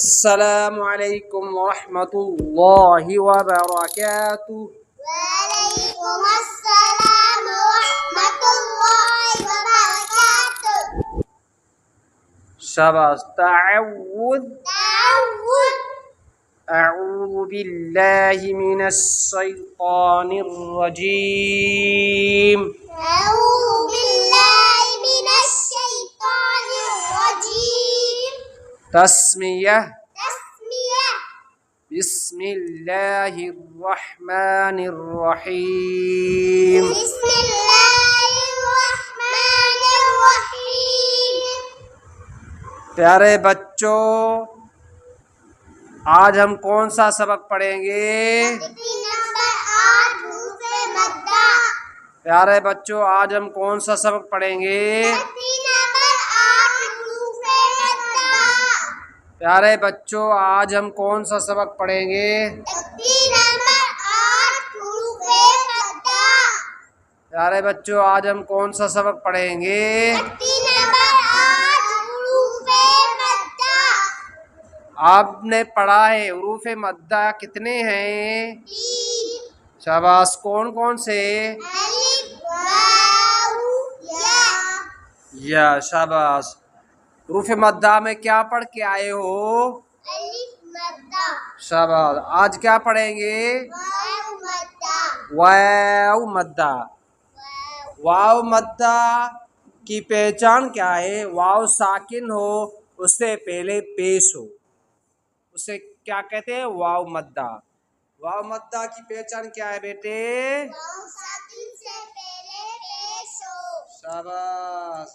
अस्सलामु अलैकुम वरहमतुल्लाहि वबरकातुहू। वालेकुम अस्सलाम वरहमतुल्लाहि वबरकातुह। शाबाश। तअव्वुज़। तअव्वुज़। अऊज़ु बिल्लाहि मिनश शैतानिर रजीम। अऊज़ु बिल्लाहि मिनश शैतानिर रजीम। तस्मियह। तस्मियह। बिस्मिल्लाहिर रहमानिर रहीम। बिस्मिल्लाहिर रहमानिर रहीम। प्यारे बच्चों, आज हम कौन सा सबक पढ़ेंगे? तकरीर नंबर 8 हुरूफ़े मद्दा। प्यारे बच्चों, आज हम कौन सा सबक पढ़ेंगे? तकरीर नंबर 8 हुरूफ़े मद्दा। प्यारे बच्चों, आज हम कौन सा सबक पढ़ेंगे? तकरीर नंबर 8 हुरूफ़े मद्दा। प्यारे बच्चों, आज हम कौन सा सबक पढ़ेंगे? तकरीर नंबर 8 हुरूफ़े मद्दा। आपने पढ़ा है हुरूफ़ मद्दा कितने हैं? 3। शाबाश। कौन कौन से? अलिफ वाव या। शाबाश। हुरूफ़ मद्दा में क्या पढ़ के आए हो? अलिफ मद्दा। शाबाश। आज क्या पढ़ेंगे? वाव मद्दा। वाव मद्दा। वाव मद्दा की पहचान क्या है? वाव साकिन हो, उससे पहले पेश हो, उसे क्या कहते हैं? वाव मद्दा। वाव मद्दा की पहचान क्या है बेटे? वाव साकिन से पहले पेश हो। शाबाश।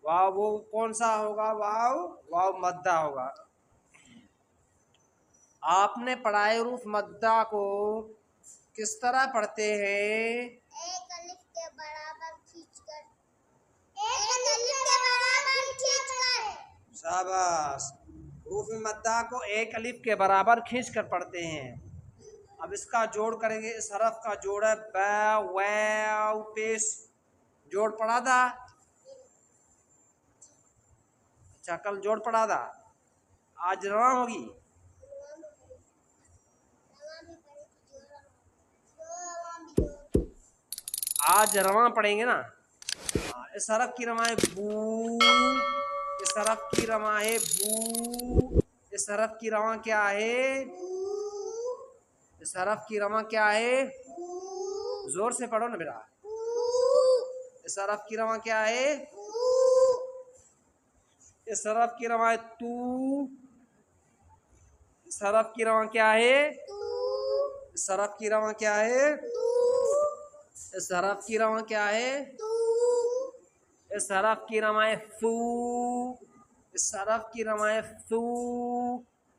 वाव वो कौन सा होगा? वाव मद्दा होगा। आपने पढ़ाए हुरूफ मद्दा को किस तरह पढ़ते हैं? एक अलिफ के बराबर खींचकर। एक अलिफ के बराबर खींचकर। शाबाश। हुरूफ मद्दा को एक अलिफ के बराबर खींच कर पढ़ते हैं। अब इसका जोड़ करेंगे। इस हरफ का जोड़ है ब वाव पेश। जोड़ पढ़ा था? अच्छा, कल जोड़ पढ़ा था। आज रवा होगी। आज रवा पढ़ेंगे ना। इस हरफ की रमा है बू। इस हरफ की रमा है बू। इस हरफ की रमा क्या है? इस हरफ की रमा क्या है? जोर से पढ़ो ना बेटा। इस हरफ की रमा क्या है? इस हरफ की रमा है तू। इस हरफ की रमा क्या है? इस हरफ की रमा क्या है? इस हरफ की रमा क्या है? इस हरफ की रमा है फू। इस हरफ की रमा है फू।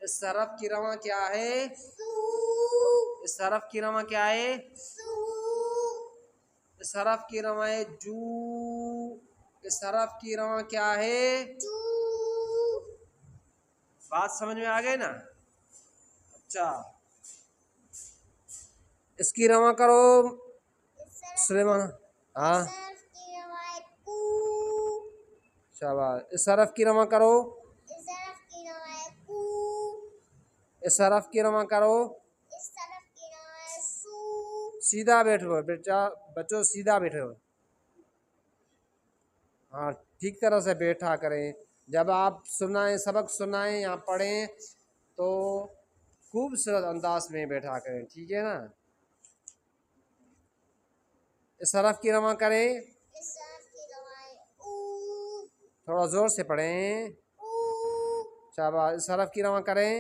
इस हरफ की रमा क्या है? इस हरफ की रमा क्या है? इस हरफ की रमा है जू। इस हरफ की रमा क्या है? बात समझ में आ गई ना? अच्छा, इसकी रमा करो सुलेमान। हाँ, शाबाश। इस हरफ की रमा करो। इस हरफ की रमा करो। सीधा बैठो बेटा, बच्चों सीधा बैठो। हाँ, ठीक तरह से बैठा करें। जब आप सुनाएं, सबक सुनाएं या पढ़ें तो खूबसूरत अंदाज में बैठा करें, ठीक है ना? इस हरफ की रमा करें। थोड़ा जोर से पढ़ें। शाबाश। इस हरफ की रमा करें।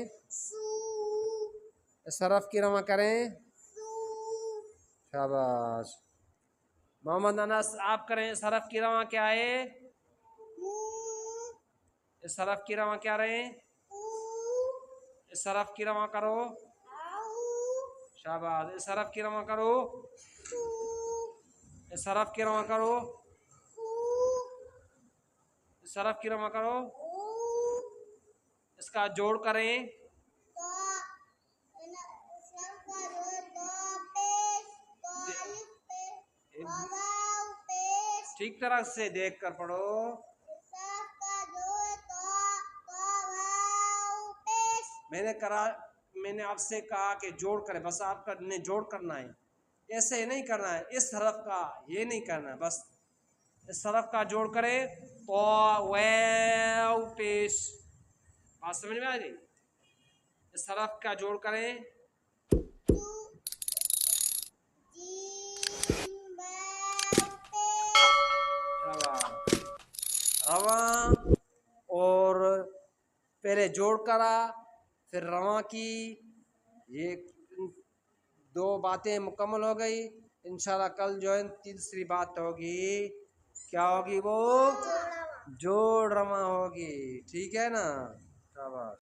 इस हरफ की रमा करें। शाबाश। मोहम्मद अनस आप करें। इस हरफ की रमा क्या है? इस हरफ की रमा क्या रहे? इस हरफ की रमा करो। शाबाश। इस हरफ की रमा करो। इस हरफ की रमा करो। इस हरफ की रमा करो। इसका जोड़ करें। ठीक तरह से देख कर पढ़ो। मैंने आपसे कहा कि जोड़ करें, बस आपका ने जोड़ करना है, ऐसे नहीं करना है, इस हरफ का ये नहीं करना है, बस इस हरफ का जोड़ करें तो वाव पेश। बात समझ में आ गई? इस हरफ का जोड़ करें तू जीम वाव पेश। रवा और पहले जोड़ करा फिर रवा की, ये दो बातें मुकम्मल हो गई। इंशाल्लाह कल जो है तीसरी बात होगी, क्या होगी वो? जोड़ रवा होगी। ठीक है ना? शाबाश।